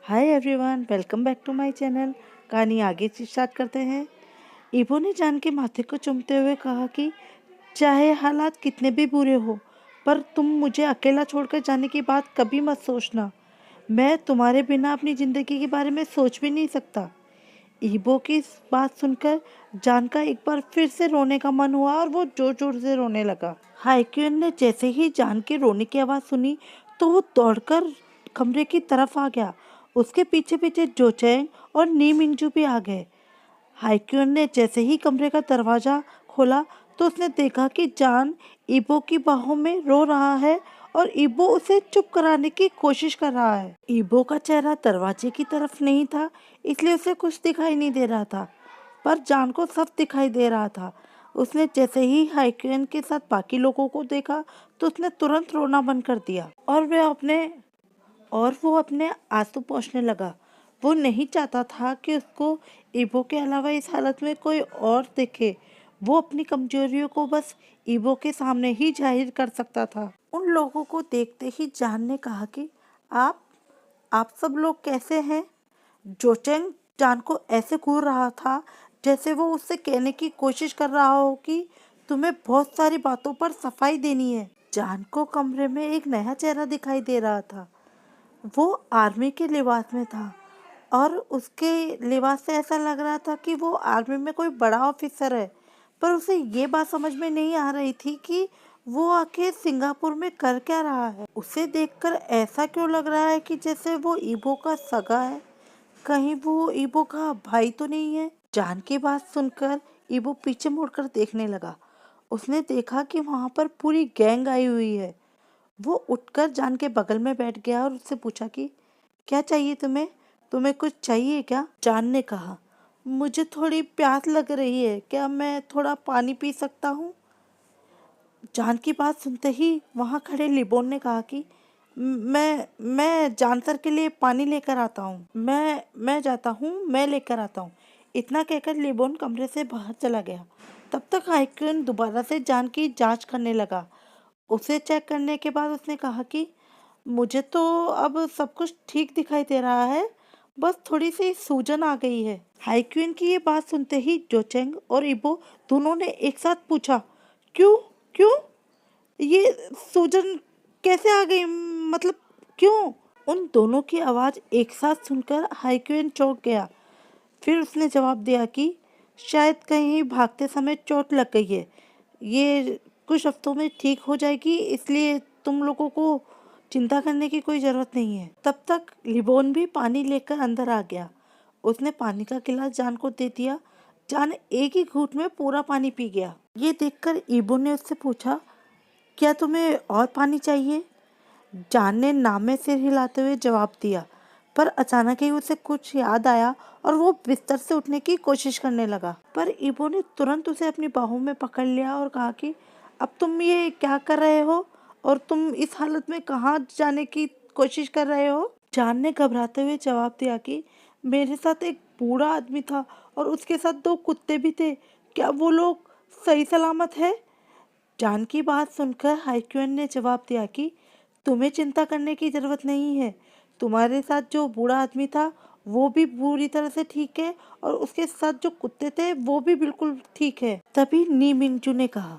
Hi everyone, welcome back to my channel. कहानी आगे से स्टार्ट करते हैं। ईबो ने जान के माथे को चूमते हुए कहा कि चाहे हालात कितने भी बुरे हो, पर तुम मुझे अकेला छोड़कर जाने की बात कभी मत सोचना। मैं तुम्हारे बिना अपनी ज़िंदगी के बारे में सोच भी नहीं सकता। ईबो की इस बात सुनकर जान का एक बार फिर से रोने का मन हुआ और वो जोर जोर से रोने लगा। हाइक्यून ने जैसे ही जान के रोने की आवाज़ सुनी तो वो दौड़कर कमरे की तरफ आ गया। उसके पीछे पीछे जोचेंग और नी मिंगजू भी आ गए। हाइक्यून ने जैसे ही कमरे का दरवाज़ा खोला तो उसने देखा कि जान ईबो की बाहों में रो रहा है और ईबो उसे चुप कराने की कोशिश कर रहा है। ईबो का चेहरा दरवाजे की तरफ नहीं था, इसलिए उसे कुछ दिखाई नहीं दे रहा था, पर जान को सब दिखाई दे रहा था। उसने जैसे ही हाइक्यून के साथ बाकी लोगों को देखा तो उसने तुरंत रोना बंद कर दिया और वो अपने आंसू पोंछने लगा। वो नहीं चाहता था कि उसको ईबो के अलावा इस हालत में कोई और देखे। वो अपनी कमजोरियों को बस ईबो के सामने ही जाहिर कर सकता था। उन लोगों को देखते ही जान ने कहा कि आप आप सब लोग कैसे हैं? जोचेंग जान को ऐसे घूर रहा था जैसे वो उससे कहने की कोशिश कर रहा हो कि तुम्हें बहुत सारी बातों पर सफाई देनी है। जान को कमरे में एक नया चेहरा दिखाई दे रहा था। वो आर्मी के लिबास में था और उसके लिबास से ऐसा लग रहा था कि वो आर्मी में कोई बड़ा ऑफिसर है, पर उसे ये बात समझ में नहीं आ रही थी कि वो आखिर सिंगापुर में कर क्या रहा है। उसे देखकर ऐसा क्यों लग रहा है कि जैसे वो ईबो का सगा है। कहीं वो ईबो का भाई तो नहीं है? जान की बात सुनकर ईबो पीछे मुड़कर देखने लगा। उसने देखा कि वहां पर पूरी गैंग आई हुई है। वो उठकर जान के बगल में बैठ गया और उससे पूछा कि क्या चाहिए तुम्हें? तुम्हें कुछ चाहिए क्या? जान ने कहा, मुझे थोड़ी प्यास लग रही है, क्या मैं थोड़ा पानी पी सकता हूँ? जान की बात सुनते ही वहाँ खड़े लिबोन ने कहा कि मैं जान सर के लिए पानी लेकर आता हूँ। मैं जाता हूँ, मैं लेकर आता हूँ। इतना कहकर लिबोन कमरे से बाहर चला गया। तब तक हाइक्यून दोबारा से जान की जांच करने लगा। उसे चेक करने के बाद उसने कहा कि मुझे तो अब सब कुछ ठीक दिखाई दे रहा है, बस थोड़ी सी सूजन आ गई है। हाइक्यून की ये बात सुनते ही जोचेंग और इबो दोनों ने एक साथ पूछा, क्यों क्यों ये सूजन कैसे आ गई, मतलब क्यों? उन दोनों की आवाज़ एक साथ सुनकर हाइक्यून चौंक गया। फिर उसने जवाब दिया कि शायद कहीं भागते समय चोट लग गई है। ये कुछ हफ्तों में ठीक हो जाएगी, इसलिए तुम लोगों को चिंता करने की कोई ज़रूरत नहीं है। तब तक लिबोन भी पानी लेकर अंदर आ गया। उसने पानी का गिलास जान को दे दिया। जान एक ही घूंट में पूरा पानी पी गया। ये देखकर ईबो ने उससे पूछा, क्या तुम्हें और पानी चाहिए? जान ने नाम में सिर हिलाते हुए जवाब दिया, पर अचानक ही उसे कुछ याद आया और वो बिस्तर से उठने की कोशिश करने लगा। पर ईबो ने तुरंत उसे अपनी बाहों में पकड़ लिया और कहा कि अब तुम ये क्या कर रहे हो और तुम इस हालत में कहाँ जाने की कोशिश कर रहे हो? जान ने घबराते हुए जवाब दिया कि मेरे साथ एक बूढ़ा आदमी था और उसके साथ दो कुत्ते भी थे। क्या वो लोग सही सलामत है? जान की बात सुनकर हाइक्यून ने जवाब दिया कि तुम्हें चिंता करने की जरूरत नहीं है। तुम्हारे साथ जो बूढ़ा आदमी था वो भी पूरी तरह से ठीक है और उसके साथ जो कुत्ते थे वो भी बिल्कुल ठीक है। तभी नी मिंगजू ने कहा,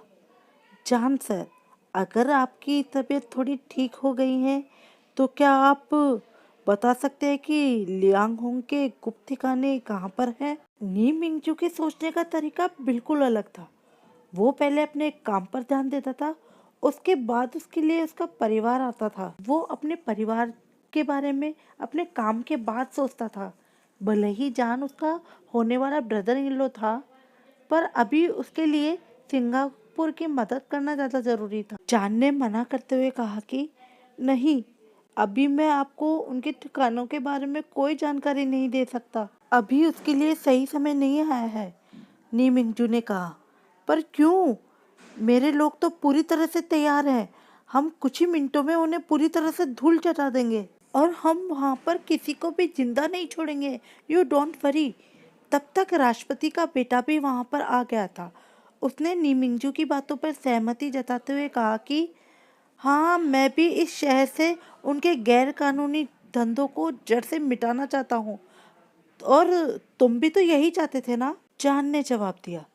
जान सर, अगर आपकी तबीयत थोड़ी ठीक हो गई है तो क्या आप बता सकते हैं कि लियांग होंग के गुप्त ठिकाने कहाँ पर है? नी मिंगजू के सोचने का तरीका बिल्कुल अलग था। वो पहले अपने काम पर ध्यान देता था, उसके बाद उसके लिए उसका परिवार आता था। वो अपने परिवार के बारे में अपने काम के बाद सोचता था। भले ही जान उसका होने वाला ब्रदर इन लॉ था, पर अभी उसके लिए सिंगापुर की मदद करना ज़्यादा ज़रूरी था। जान ने मना करते हुए कहा कि नहीं, अभी मैं आपको उनके ठिकानों के बारे में कोई जानकारी नहीं दे सकता। अभी उसके लिए सही समय नहीं आया है, नी मिंगजू ने कहा। पर क्यों? मेरे लोग तो पूरी तरह से तैयार हैं। हम कुछ ही मिनटों में उन्हें पूरी तरह से धूल चटा देंगे और हम वहाँ पर किसी को भी जिंदा नहीं छोड़ेंगे। You don't worry. तब तक राष्ट्रपति का बेटा भी वहाँ पर आ गया था। उसने नीमिंगजू की बातों पर सहमति जताते हुए कहा कि हाँ, मैं भी इस शहर से उनके गैर कानूनी धंधों को जड़ से मिटाना चाहता हूँ। और तुम भी तो यही चाहते थे ना? जान ने जवाब दिया।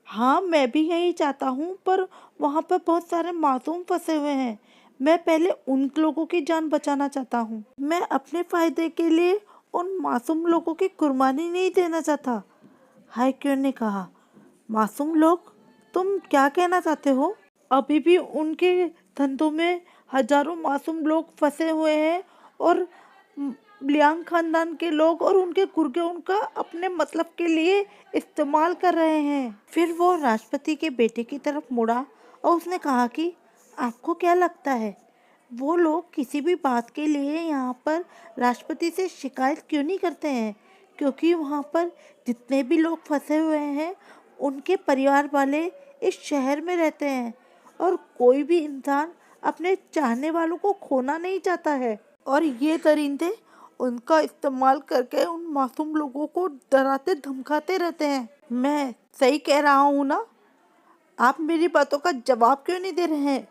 हाँ, मैं भी यही चाहता हूँ, पर वहाँ पर बहुत सारे मासूम फंसे हुए हैं। मैं पहले उन लोगों की जान बचाना चाहता हूँ। मैं अपने फायदे के लिए उन मासूम लोगों की कुर्बानी नहीं देना चाहता। हाइक्यों ने कहा। मासूम लोग? तुम क्या कहना चाहते हो? अभी भी उनके धंधों में हजारों मासूम लोग फंसे हुए हैं और लियांग खानदान के लोग और उनके गुर्गे उनका अपने मतलब के लिए इस्तेमाल कर रहे हैं। फिर वो राष्ट्रपति के बेटे की तरफ मुड़ा और उसने कहा कि आपको क्या लगता है वो लोग किसी भी बात के लिए यहाँ पर राष्ट्रपति से शिकायत क्यों नहीं करते हैं? क्योंकि वहाँ पर जितने भी लोग फंसे हुए हैं उनके परिवार वाले इस शहर में रहते हैं और कोई भी इंसान अपने चाहने वालों को खोना नहीं चाहता है। और ये दरिंदे उनका इस्तेमाल करके उन मासूम लोगों को डराते धमकाते रहते हैं। मैं सही कह रहा हूँ ना? आप मेरी बातों का जवाब क्यों नहीं दे रहे हैं?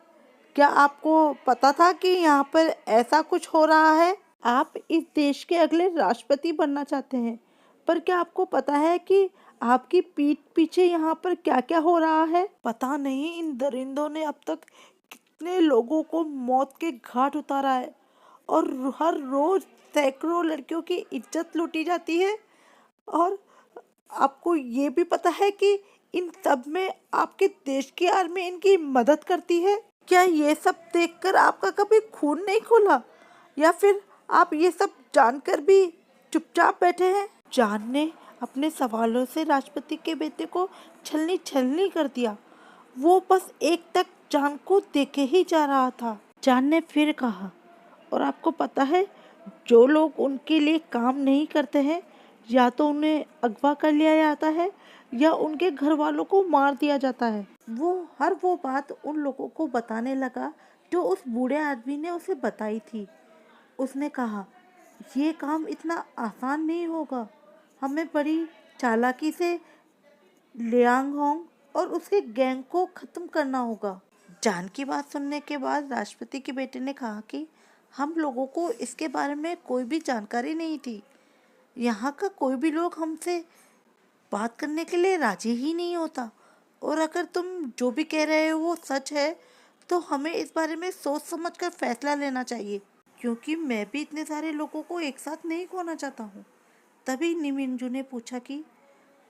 क्या आपको पता था कि यहाँ पर ऐसा कुछ हो रहा है? आप इस देश के अगले राष्ट्रपति बनना चाहते हैं, पर क्या आपको पता है कि आपकी पीठ पीछे यहाँ पर क्या क्या हो रहा है? पता नहीं इन दरिंदों ने अब तक कितने लोगों को मौत के घाट उतारा है और हर रोज सैकड़ों लड़कियों की इज्जत लूटी जाती है। और आपको ये भी पता है कि इन सब में आपके देश की आर्मी इनकी मदद करती है। क्या ये सब देखकर आपका कभी खून नहीं खोला, या फिर आप ये सब जानकर भी चुपचाप बैठे हैं? जान ने अपने सवालों से राष्ट्रपति के बेटे को छलनी छलनी कर दिया। वो बस एक तक जान को देखे ही जा रहा था। जान ने फिर कहा, और आपको पता है जो लोग उनके लिए काम नहीं करते हैं या तो उन्हें अगवा कर लिया जाता है या उनके घर वालों को मार दिया जाता है। वो बात उन लोगों को बताने लगा जो उस बूढ़े आदमी ने उसे बताई थी। उसने कहा, ये काम इतना आसान नहीं होगा। हमें बड़ी चालाकी से लियांग होंग और उसके गैंग को खत्म करना होगा। जान की बात सुनने के बाद राष्ट्रपति के बेटे ने कहा कि हम लोगों को इसके बारे में कोई भी जानकारी नहीं थी। यहाँ का कोई भी लोग हमसे बात करने के लिए राजी ही नहीं होता, और अगर तुम जो भी कह रहे हो वो सच है तो हमें इस बारे में सोच समझ कर फैसला लेना चाहिए, क्योंकि मैं भी इतने सारे लोगों को एक साथ नहीं खोना चाहता हूँ। तभी निमिंजू ने पूछा कि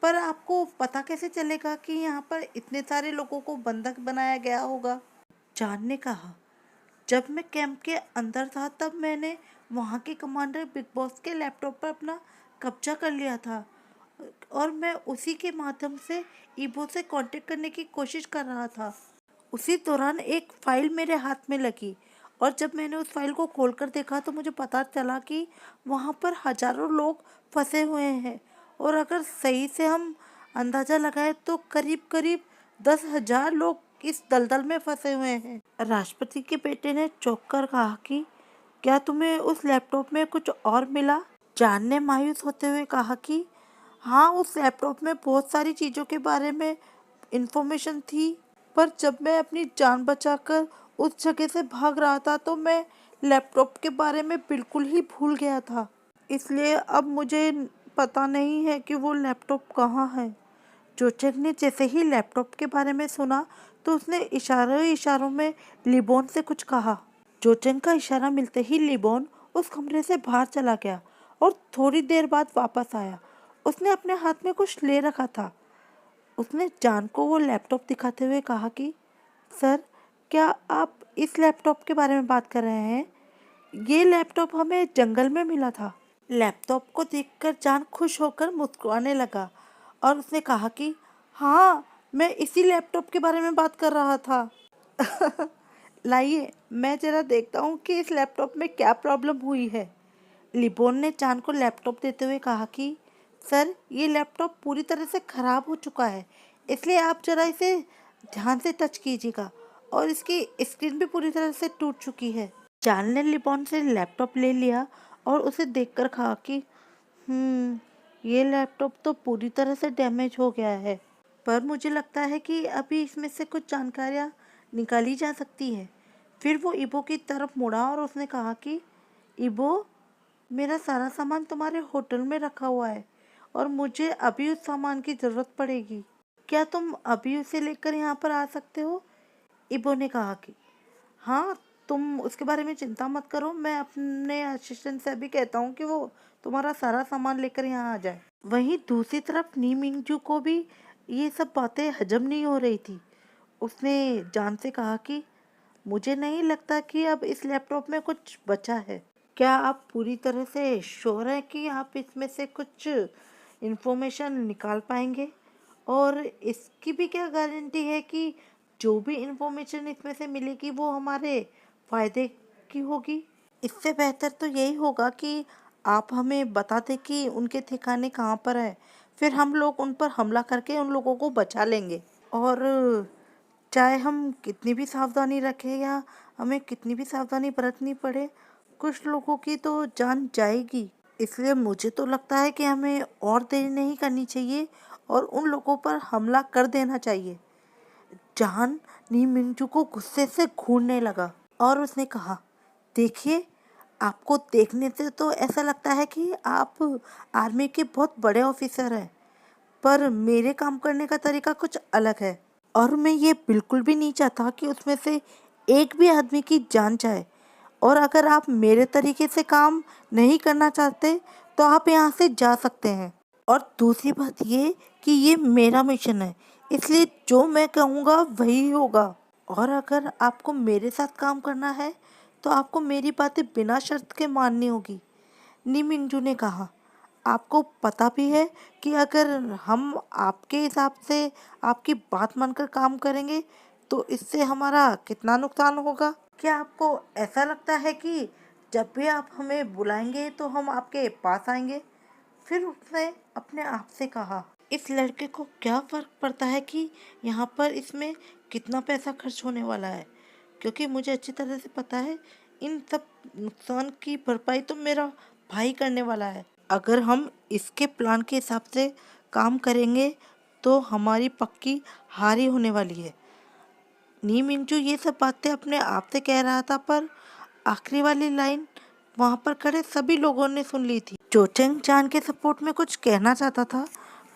पर आपको पता कैसे चलेगा कि यहाँ पर इतने सारे लोगों को बंधक बनाया गया होगा? जान ने कहा, जब मैं कैंप के अंदर था तब मैंने वहाँ के कमांडर बिग बॉस के लैपटॉप पर अपना कब्जा कर लिया था और मैं उसी के माध्यम से ईबो से कांटेक्ट करने की कोशिश कर रहा था। उसी दौरान एक फाइल मेरे हाथ में लगी और जब मैंने उस फाइल को खोलकर देखा तो मुझे पता चला कि वहाँ पर हजारों लोग फंसे हुए हैं और अगर सही से हम अंदाज़ा लगाए तो करीब करीब 10,000 लोग इस दलदल में फंसे हुए हैं। राष्ट्रपति के बेटे ने चौंक कर कहा कि क्या तुम्हें उस लैपटॉप में कुछ और मिला? जान ने मायूस होते हुए कहा कि हाँ, उस लैपटॉप में बहुत सारी चीज़ों के बारे में इंफॉर्मेशन थी, पर जब मैं अपनी जान बचाकर उस जगह से भाग रहा था तो मैं लैपटॉप के बारे में बिल्कुल ही भूल गया था। इसलिए अब मुझे पता नहीं है कि वो लैपटॉप कहाँ है। जोचेंग ने जैसे ही लैपटॉप के बारे में सुना तो उसने इशारों में लिबोन से कुछ कहा। जोचेंग का इशारा मिलते ही लिबोन उस कमरे से बाहर चला गया और थोड़ी देर बाद वापस आया। उसने अपने हाथ में कुछ ले रखा था। उसने जान को वो लैपटॉप दिखाते हुए कहा कि सर, क्या आप इस लैपटॉप के बारे में बात कर रहे हैं? ये लैपटॉप हमें जंगल में मिला था। लैपटॉप को देखकर जान खुश होकर मुस्कुराने लगा और उसने कहा कि हाँ, मैं इसी लैपटॉप के बारे में बात कर रहा था। लाइए, मैं जरा देखता हूँ कि इस लैपटॉप में क्या प्रॉब्लम हुई है। लिबोन ने जान को लैपटॉप देते हुए कहा कि सर, ये लैपटॉप पूरी तरह से ख़राब हो चुका है, इसलिए आप जरा इसे ध्यान से टच कीजिएगा और इसकी स्क्रीन भी पूरी तरह से टूट चुकी है। जान ने लिबोन से लैपटॉप ले लिया और उसे देखकर कहा कि ये लैपटॉप तो पूरी तरह से डैमेज हो गया है, पर मुझे लगता है कि अभी इसमें से कुछ जानकारियाँ निकाली जा सकती है। फिर वो ईबो की तरफ मुड़ा और उसने कहा कि ईबो, मेरा सारा सामान तुम्हारे होटल में रखा हुआ है और मुझे अभी उस सामान की ज़रूरत पड़ेगी। क्या तुम अभी उसे लेकर यहाँ पर आ सकते हो? इबो ने कहा कि हाँ, तुम उसके बारे में चिंता मत करो। मैं अपने असिस्टेंट से अभी कहता हूँ कि वो तुम्हारा सारा सामान लेकर यहाँ आ जाए। वहीं दूसरी तरफ नी मिंगजू को भी ये सब बातें हजम नहीं हो रही थी। उसने जान से कहा कि मुझे नहीं लगता कि अब इस लैपटॉप में कुछ बचा है। क्या आप पूरी तरह से श्योर हैं कि आप इसमें से कुछ इंफॉर्मेशन निकाल पाएंगे? और इसकी भी क्या गारंटी है कि जो भी इंफॉर्मेशन इसमें से मिलेगी वो हमारे फायदे की होगी? इससे बेहतर तो यही होगा कि आप हमें बता दें कि उनके ठिकाने कहाँ पर है। फिर हम लोग उन पर हमला करके उन लोगों को बचा लेंगे। और चाहे हम कितनी भी सावधानी रखें या हमें कितनी भी सावधानी बरतनी पड़े, कुछ लोगों की तो जान जाएगी। इसलिए मुझे तो लगता है कि हमें और देरी नहीं करनी चाहिए और उन लोगों पर हमला कर देना चाहिए। जान नी मिंजू को गुस्से से घूरने लगा और उसने कहा, देखिए, आपको देखने से तो ऐसा लगता है कि आप आर्मी के बहुत बड़े ऑफिसर हैं, पर मेरे काम करने का तरीका कुछ अलग है और मैं ये बिल्कुल भी नहीं चाहता कि उसमें से एक भी आदमी की जान जाए। और अगर आप मेरे तरीके से काम नहीं करना चाहते तो आप यहाँ से जा सकते हैं। और दूसरी बात ये कि ये मेरा मिशन है, इसलिए जो मैं कहूँगा वही होगा। और अगर आपको मेरे साथ काम करना है तो आपको मेरी बातें बिना शर्त के माननी होगी। नी मिंजू ने कहा, आपको पता भी है कि अगर हम आपके हिसाब से आपकी बात मानकर काम करेंगे तो इससे हमारा कितना नुकसान होगा? क्या आपको ऐसा लगता है कि जब भी आप हमें बुलाएंगे तो हम आपके पास आएंगे? फिर उसने अपने आप से कहा, इस लड़के को क्या फर्क पड़ता है कि यहाँ पर इसमें कितना पैसा खर्च होने वाला है, क्योंकि मुझे अच्छी तरह से पता है इन सब नुकसान की भरपाई तो मेरा भाई करने वाला है। अगर हम इसके प्लान के हिसाब से काम करेंगे तो हमारी पक्की हार ही होने वाली है। नी मिंजू ये सब बातें अपने आप से कह रहा था, पर आखिरी वाली लाइन वहां पर खड़े सभी लोगों ने सुन ली थी। चोचेंग जान के सपोर्ट में कुछ कहना चाहता था,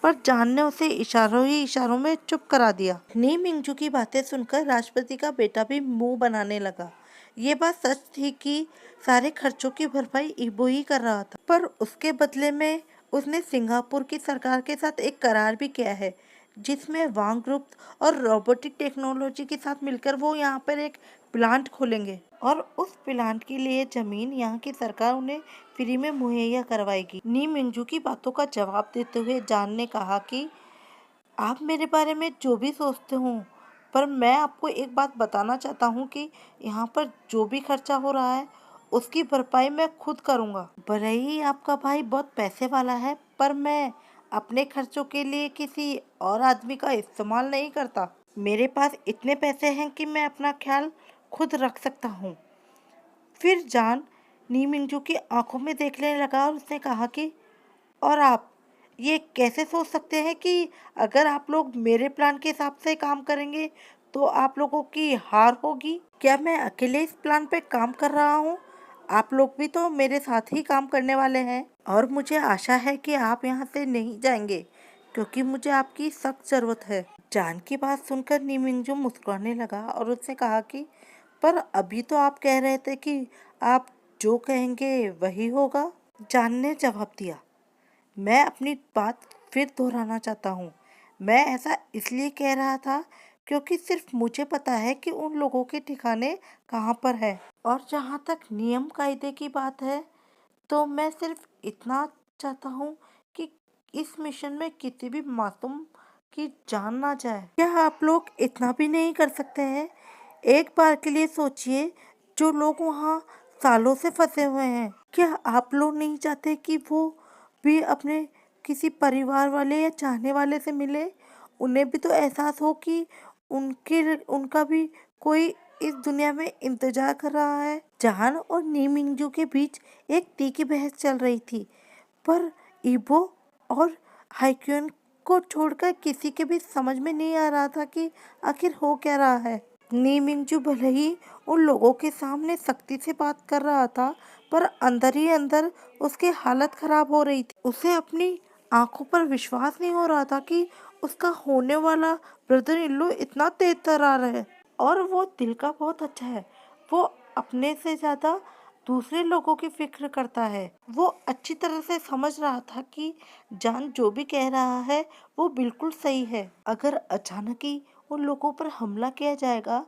पर जान ने उसे इशारों ही इशारों में चुप करा दिया। नी मिंजू की बातें सुनकर राष्ट्रपति का बेटा भी मुंह बनाने लगा। ये बात सच थी कि सारे खर्चों की भरपाई इबो ही कर रहा था, पर उसके बदले में उसने सिंगापुर की सरकार के साथ एक करार भी किया है, जिसमें वांग ग्रुप और रोबोटिक टेक्नोलॉजी के साथ मिलकर वो यहाँ पर एक प्लांट खोलेंगे और उस प्लांट के लिए जमीन यहाँ की सरकार उन्हें फ्री में मुहैया करवाएगी। नी मिंजू की बातों का जवाब देते हुए जान ने कहा कि आप मेरे बारे में जो भी सोचते हो, पर मैं आपको एक बात बताना चाहता हूँ कि यहाँ पर जो भी खर्चा हो रहा है उसकी भरपाई मैं खुद करूँगा। भले ही आपका भाई बहुत पैसे वाला है, पर मैं अपने खर्चों के लिए किसी और आदमी का इस्तेमाल नहीं करता। मेरे पास इतने पैसे हैं कि मैं अपना ख्याल खुद रख सकता हूँ। फिर जान नी मिंजू की आंखों में देखने लगा और उसने कहा कि और आप ये कैसे सोच सकते हैं कि अगर आप लोग मेरे प्लान के हिसाब से काम करेंगे तो आप लोगों की हार होगी? क्या मैं अकेले इस प्लान पे काम कर रहा हूँ? आप लोग भी तो मेरे साथ ही काम करने वाले हैं और मुझे आशा है कि आप यहाँ से नहीं जाएंगे, क्योंकि मुझे आपकी सख्त जरूरत है। जान की बात सुनकर नी मिंजू मुस्कुराने लगा और उसने कहा कि पर अभी तो आप कह रहे थे कि आप जो कहेंगे वही होगा। जान ने जवाब दिया, मैं अपनी बात फिर दोहराना चाहता हूँ। मैं ऐसा इसलिए कह रहा था क्योंकि सिर्फ मुझे पता है कि उन लोगों के ठिकाने कहाँ पर है। और जहाँ तक नियम कायदे की बात है तो मैं सिर्फ इतना चाहता हूँ कि इस मिशन में किसी भी मासूम की जान ना जाए। क्या आप लोग इतना भी नहीं कर सकते हैं? एक बार के लिए सोचिए, जो लोग वहाँ सालों से फंसे हुए हैं, क्या आप लोग नहीं चाहते कि वो भी अपने किसी परिवार वाले या चाहने वाले से मिले? उन्हें भी तो एहसास हो कि उनका भी कोई इस दुनिया में इंतजार कर रहा है। जान और नी मिंजू के बीच एक तीखी बहस चल रही थी, पर ईबो और हाइक्यून को छोड़कर किसी के भी समझ में नहीं आ रहा था कि आखिर हो क्या रहा है। नी मिंगजू भले ही उन लोगों के सामने सख्ती से बात कर रहा था, पर अंदर ही अंदर उसकी हालत खराब हो रही थी। उसे अपनी आंखों पर विश्वास नहीं हो रहा था कि उसका होने वाला ब्रदर इन लॉ इतना तेज तर्रार है। और वो दिल का बहुत अच्छा है। वो अपने से ज्यादा दूसरे लोगों की फिक्र करता है। वो अच्छी तरह से समझ रहा था कि जान जो भी कह रहा है वो बिल्कुल सही है। अगर अचानक ही उन लोगों पर हमला किया जाएगा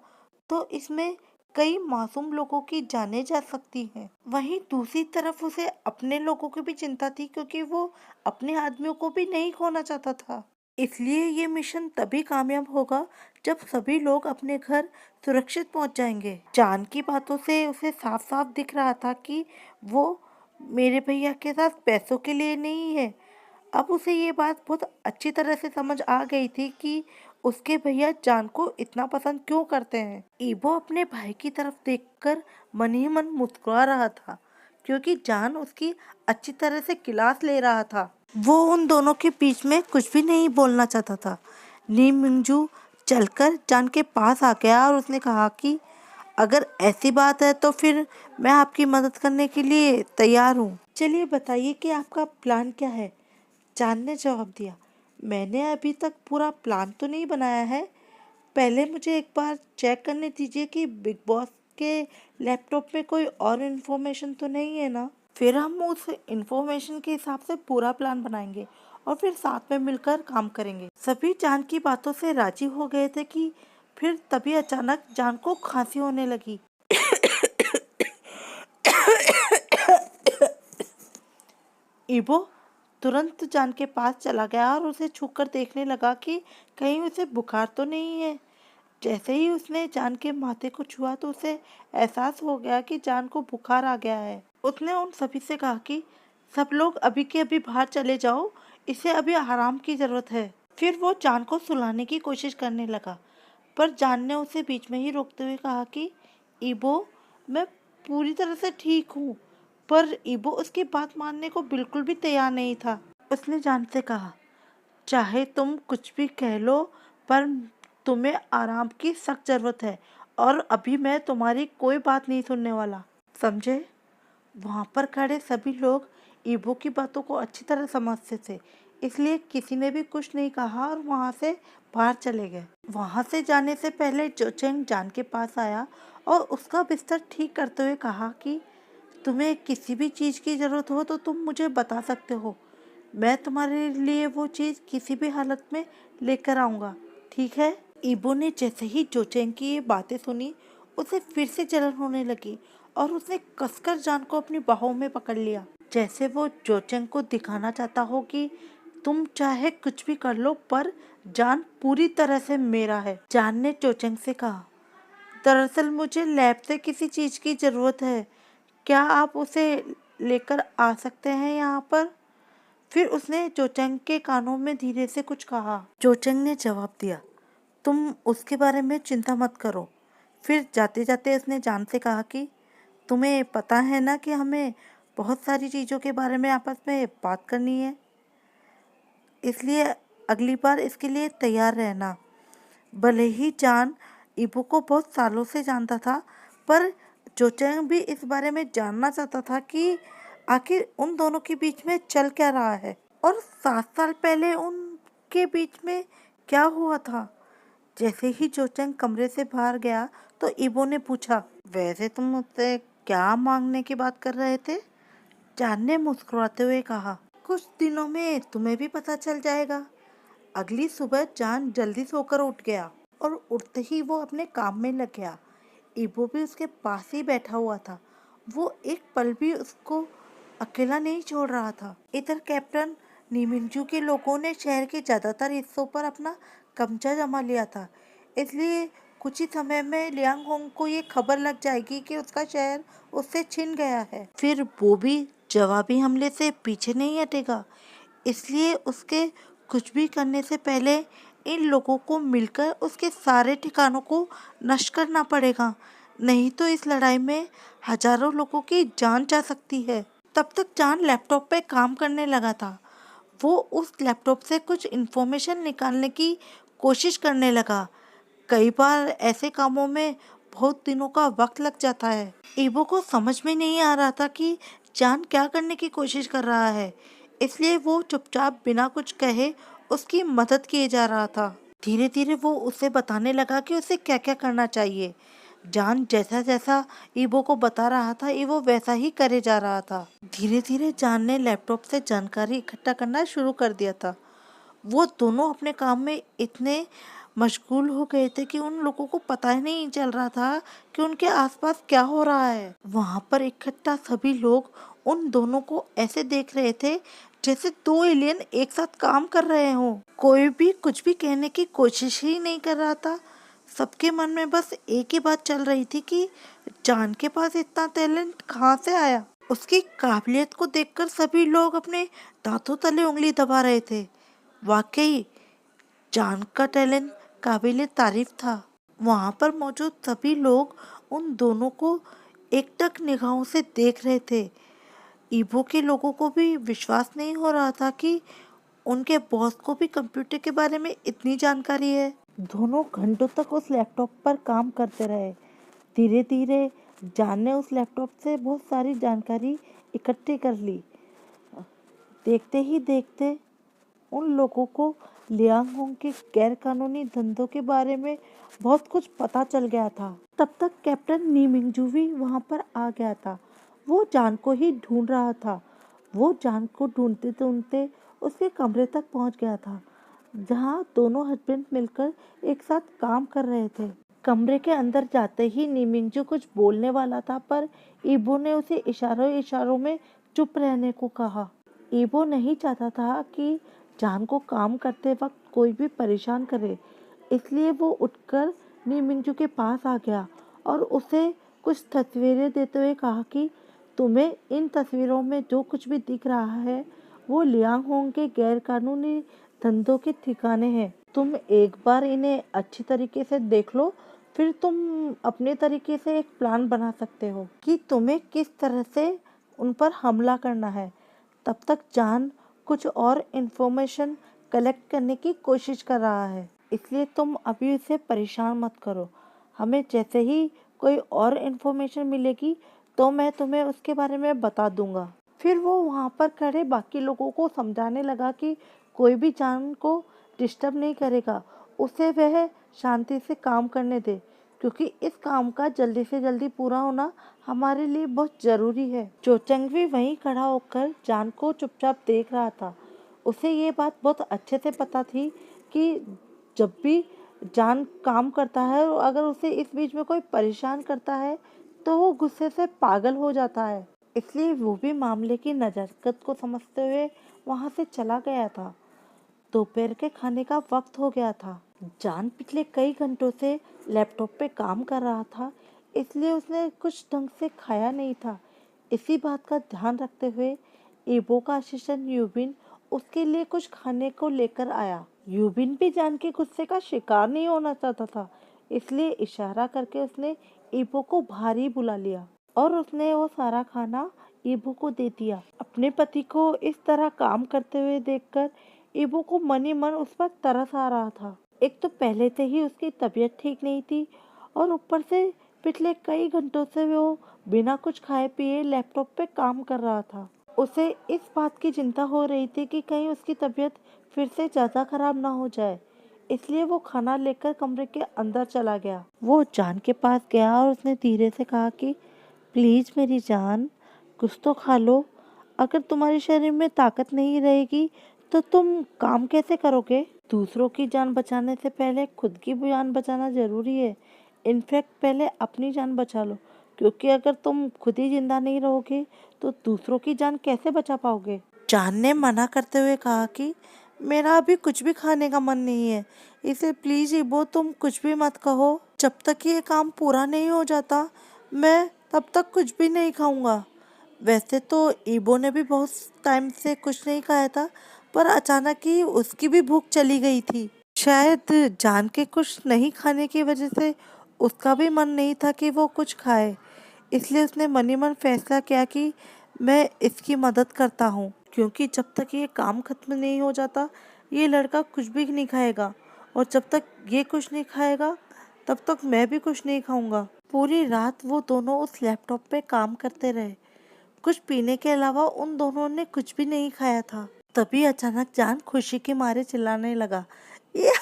तो इसमें कई मासूम लोगों की जानें जा सकती हैं। वहीं दूसरी तरफ उसे अपने लोगों की भी चिंता थी, क्योंकि वो अपने आदमियों को भी नहीं खोना चाहता था। इसलिए ये मिशन तभी कामयाब होगा जब सभी लोग अपने घर सुरक्षित पहुंच जाएंगे। जान की बातों से उसे साफ साफ दिख रहा था कि वो मेरे भैया के साथ पैसों के लिए नहीं है। अब उसे ये बात बहुत अच्छी तरह से समझ आ गई थी कि उसके भैया जान को इतना पसंद क्यों करते हैं। ईबो अपने भाई की तरफ देखकर मन ही मन मुस्कुरा रहा था, क्योंकि जान उसकी अच्छी तरह से क्लास ले रहा था। वो उन दोनों के बीच में कुछ भी नहीं बोलना चाहता था। ली मिंगजू चलकर जान के पास आ गया और उसने कहा कि अगर ऐसी बात है तो फिर मैं आपकी मदद करने के लिए तैयार हूँ। चलिए बताइए कि आपका प्लान क्या है। जान ने जवाब दिया, मैंने अभी तक पूरा प्लान तो नहीं बनाया है। पहले मुझे एक बार चेक करने दीजिए कि बिग बॉस के लैपटॉप में कोई और इन्फॉर्मेशन तो नहीं है ना। फिर हम उस इन्फॉर्मेशन के हिसाब से पूरा प्लान बनाएंगे और फिर साथ में मिलकर काम करेंगे। सभी जान की बातों से राजी हो गए थे कि फिर तभी अचानक जान को खांसी होने लगी। इबो तुरंत जान के पास चला गया और उसे छूकर देखने लगा कि कहीं उसे बुखार तो नहीं है। जैसे ही उसने जान के माथे को छुआ तो उसे एहसास हो गया कि जान को बुखार आ गया है। उसने उन सभी से कहा कि सब लोग अभी के अभी बाहर चले जाओ, इसे अभी आराम की जरूरत है। फिर वो जान को सुलाने की कोशिश करने लगा, पर जान ने उसे बीच में ही रोकते हुए कहा कि ईबो, मैं पूरी तरह से ठीक हूँ। पर ईबो उसकी बात मानने को बिल्कुल भी तैयार नहीं था। उसने जान से कहा, चाहे तुम कुछ भी कह लो, पर तुम्हें आराम की सख्त जरूरत है और अभी मैं तुम्हारी कोई बात नहीं सुनने वाला, समझे। वहाँ पर खड़े सभी लोग ईबो की बातों को अच्छी तरह समझते थे, इसलिए किसी ने भी कुछ नहीं कहा और वहाँ से बाहर चले गए। वहाँ से जाने से पहले जोचेंग जान के पास आया और उसका बिस्तर ठीक करते हुए कहा कि तुम्हें किसी भी चीज़ की ज़रूरत हो तो तुम मुझे बता सकते हो। मैं तुम्हारे लिए वो चीज़ किसी भी हालत में लेकर आऊँगा, ठीक है। ईबो ने जैसे ही जोचेंग की ये बातें सुनी, उसे फिर से जलन होने लगी और उसने कसकर जान को अपनी बाहों में पकड़ लिया, जैसे वो जोचेंग को दिखाना चाहता हो कि तुम चाहे कुछ भी कर लो, पर जान पूरी तरह से मेरा है। जान ने जोचेंग से कहा, दरअसल मुझे लैब से किसी चीज़ की ज़रूरत है, क्या आप उसे लेकर आ सकते हैं यहाँ पर। फिर उसने जोचेंग के कानों में धीरे से कुछ कहा। जोचेंग ने जवाब दिया, तुम उसके बारे में चिंता मत करो। फिर जाते जाते उसने जान से कहा कि तुम्हें पता है ना कि हमें बहुत सारी चीज़ों के बारे में आपस में बात करनी है, इसलिए अगली बार इसके लिए तैयार रहना। भले ही जान ईबो को बहुत सालों से जानता था, पर जोचेंग भी इस बारे में जानना चाहता था कि आखिर उन दोनों के बीच में चल क्या रहा है और 7 साल पहले उनके बीच में क्या हुआ था। जैसे ही जोचेंग कमरे से बाहर गया तो ईबो ने पूछा, वैसे तुम मुझसे क्या मांगने की बात कर रहे थे। जान ने मुस्कुराते हुए कहा, कुछ दिनों में तुम्हें भी पता चल जाएगा। अगली सुबह जान जल्दी सोकर उठ गया और उठते ही वो अपने काम में लग गया। ईबो भी उसके पास ही बैठा हुआ था। वो एक पल भी उसको अकेला नहीं छोड़ रहा था। इधर कैप्टन नीमिंजू के लोगों ने शहर के ज्यादातर हिस्सों पर अपना कब्जा जमा लिया था, इसलिए कुछ ही समय में लियांग होंग को ये खबर लग जाएगी कि उसका शहर उससे छिन गया है। फिर वो भी जवाबी हमले से पीछे नहीं हटेगा, इसलिए उसके कुछ भी करने से पहले इन लोगों को मिलकर उसके सारे ठिकानों को नष्ट करना पड़ेगा, नहीं तो इस लड़ाई में हजारों लोगों की जान जा सकती है। तब तक जान लैपटॉप पे काम करने लगा था। वो उस लैपटॉप से कुछ इन्फॉर्मेशन निकालने की कोशिश करने लगा। कई बार ऐसे कामों में बहुत दिनों का वक्त लग जाता है। ईबो को समझ में नहीं आ रहा था कि जान क्या करने की कोशिश कर रहा है, इसलिए वो चुपचाप बिना कुछ कहे उसकी मदद किए जा रहा था। धीरे धीरे वो उसे बताने लगा कि उसे क्या क्या करना चाहिए। जान जैसा जैसा ईबो को बता रहा था, ईबो वैसा ही करे जा रहा था। धीरे धीरे जान ने लैपटॉप से जानकारी इकट्ठा करना शुरू कर दिया था। वो दोनों अपने काम में इतने मशगूल हो गए थे कि उन लोगों को पता ही नहीं चल रहा था कि उनके आसपास क्या हो रहा है। वहां पर इकट्ठा सभी लोग उन दोनों को ऐसे देख रहे थे जैसे दो एलियन एक साथ काम कर रहे हों। कोई भी कुछ भी कहने की कोशिश ही नहीं कर रहा था। सबके मन में बस एक ही बात चल रही थी कि जान के पास इतना टैलेंट कहाँ से आया। उसकी काबिलियत को देखकर सभी लोग अपने दांतों तले उंगली दबा रहे थे। वाकई जान का टैलेंट काबिले तारीफ था। वहां पर मौजूद सभी लोग उन दोनों को एकटक निगाहों से देख रहे थे। ईबो के लोगों को भी विश्वास नहीं हो रहा था कि उनके बॉस को भी कंप्यूटर के बारे में इतनी जानकारी है। दोनों घंटों तक उस लैपटॉप पर काम करते रहे। धीरे धीरे जान ने उस लैपटॉप से बहुत सारी जानकारी इकट्ठी कर ली। देखते ही देखते उन लोगों को लियांगहोंग के गैर कानूनी धंधों के बारे में बहुत कुछ पता चल गया था। तब तक कैप्टन नी मिंगजू भी वहां पर आ गया था। वो जान को ही ढूंढ रहा था। वो जान को ढूंढते ढूंढते उसके कमरे तक पहुंच गया था, जहां दोनों हस्बैंड मिलकर एक साथ काम कर रहे थे। कमरे के अंदर जाते ही नी मिंगजू कुछ बोलने वाला था, पर ईबो ने उसे इशारों इशारों में चुप रहने को कहा। ईबो नहीं चाहता था कि जान को काम करते वक्त कोई भी परेशान करे, इसलिए वो उठकर नी मिंगजू के पास आ गया और उसे कुछ तस्वीरें देते हुए कहा कि तुम्हें इन तस्वीरों में जो कुछ भी दिख रहा है वो लियांगहोंग के गैर कानूनी धंधों के ठिकाने हैं। तुम एक बार इन्हें अच्छी तरीके से देख लो, फिर तुम अपने तरीके से एक प्लान बना सकते हो कि तुम्हें किस तरह से उन पर हमला करना है। तब तक जान कुछ और इन्फॉर्मेशन कलेक्ट करने की कोशिश कर रहा है, इसलिए तुम अभी उसे परेशान मत करो। हमें जैसे ही कोई और इन्फॉर्मेशन मिलेगी तो मैं तुम्हें उसके बारे में बता दूंगा। फिर वो वहाँ पर खड़े बाकी लोगों को समझाने लगा कि कोई भी जान को डिस्टर्ब नहीं करेगा, उसे वह शांति से काम करने दे, क्योंकि इस काम का जल्दी से जल्दी पूरा होना हमारे लिए बहुत जरूरी है। चोचंग भी वहीं खड़ा होकर जान को चुपचाप देख रहा था। उसे ये बात बहुत अच्छे से पता थी कि जब भी जान काम करता है और अगर उसे इस बीच में कोई परेशान करता है तो वो गुस्से से पागल हो जाता है। इसलिए वो भी मामले की नजाकत को समझते हुए वहां से चला गया था। दोपहर के खाने का वक्त हो गया था। जान पिछले कई घंटों से लैपटॉप पे काम कर रहा था, इसलिए उसने कुछ ढंग से खाया नहीं था। इसी बात का ध्यान रखते हुए ईबो का असिस्टेंट यूबिन उसके लिए कुछ खाने को लेकर आया। यूबिन भी जान के गुस्से का शिकार नहीं होना चाहता था, इसलिए इशारा करके उसने ईबो को बाहर ही बुला लिया और उसने वो सारा खाना ईबो को दे दिया। अपने पति को इस तरह काम करते हुए देखकर ईबो को मन ही मन उस पर तरस आ रहा था। एक तो पहले से ही उसकी तबीयत ठीक नहीं थी और ऊपर से पिछले कई घंटों से वो बिना कुछ खाए पिए लैपटॉप पे काम कर रहा था। उसे इस बात की चिंता हो रही थी कि कहीं उसकी तबीयत फिर से ज्यादा खराब ना हो जाए, इसलिए वो खाना लेकर कमरे के अंदर चला गया। वो जान के पास गया और उसने धीरे से कहा कि प्लीज मेरी जान, कुछ तो खा लो। अगर तुम्हारे शरीर में ताकत नहीं रहेगी तो तुम काम कैसे करोगे? दूसरों की जान बचाने से पहले खुद की भी जान बचाना जरूरी है। इनफैक्ट पहले अपनी जान बचा लो, क्योंकि अगर तुम खुद ही जिंदा नहीं रहोगे तो दूसरों की जान कैसे बचा पाओगे? जान ने मना करते हुए कहा कि मेरा अभी कुछ भी खाने का मन नहीं है, इसे प्लीज इबो तुम कुछ भी मत कहो। जब तक ये काम पूरा नहीं हो जाता मैं तब तक कुछ भी नहीं खाऊंगा। वैसे तो ईबो ने भी बहुत टाइम से कुछ नहीं खाया था, पर अचानक ही उसकी भी भूख चली गई थी। शायद जान के कुछ नहीं खाने की वजह से उसका भी मन नहीं था कि वो कुछ खाए, इसलिए उसने मन ही मन फैसला किया कि मैं इसकी मदद करता हूँ, क्योंकि जब तक ये काम खत्म नहीं हो जाता ये लड़का कुछ भी नहीं खाएगा और जब तक ये कुछ नहीं खाएगा तब तक मैं भी कुछ नहीं खाऊंगा। पूरी रात वो दोनों उस लैपटॉप पे काम करते रहे। कुछ पीने के अलावा उन दोनों ने कुछ भी नहीं खाया था। तभी अचानक जान खुशी के मारे चिल्लाने लगा, ये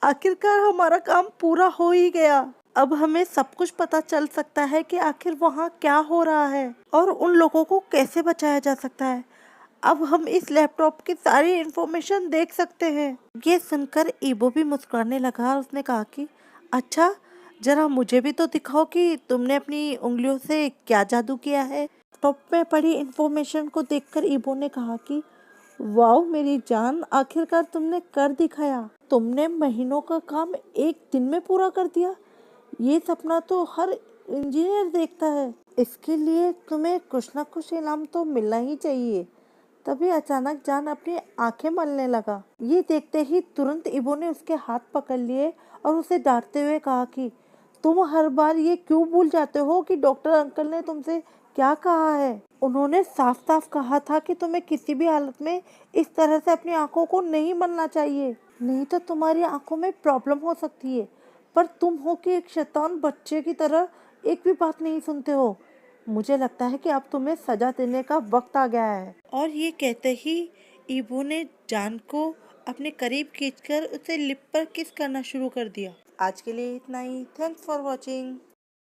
आखिरकार हमारा काम पूरा हो ही गया। अब हमें सब कुछ पता चल सकता है कि आखिर वहाँ क्या हो रहा है और उन लोगों को कैसे बचाया जा सकता है। अब हम इस लैपटॉप की सारी इंफॉर्मेशन देख सकते हैं। ये सुनकर ईबो भी मुस्कुराने लगा और उसने कहा कि अच्छा, जरा मुझे भी तो दिखाओ कि तुमने अपनी उंगलियों से क्या जादू किया है। लैपटॉप में पड़ी इंफॉर्मेशन को देखकर ईबो ने कहा कि वाओ मेरी जान, आखिरकार तुमने कर दिखाया। तुमने महीनों का काम एक दिन में पूरा कर दिया। ये सपना तो हर इंजीनियर देखता है। इसके लिए तुम्हें कुछ ना कुछ इनाम तो मिलना ही चाहिए। तभी अचानक जान अपनी आंखें मलने लगा। ये देखते ही तुरंत इबो ने उसके हाथ पकड़ लिए और उसे डांटते हुए कहा कि तुम हर बार ये क्यों भूल जाते हो कि डॉक्टर अंकल ने तुमसे क्या कहा है। उन्होंने साफ साफ कहा था कि तुम्हें किसी भी हालत में इस तरह से अपनी आंखों को नहीं मलना चाहिए, नहीं तो तुम्हारी आंखों में प्रॉब्लम हो सकती है। पर तुम हो कि एक शैतान बच्चे की तरह एक भी बात नहीं सुनते हो। मुझे लगता है कि अब तुम्हें सजा देने का वक्त आ गया है। और ये कहते ही ईबो ने जान को अपने करीब खींचकर उसे लिप पर किस करना शुरू कर दिया। आज के लिए इतना ही। Thanks for watching.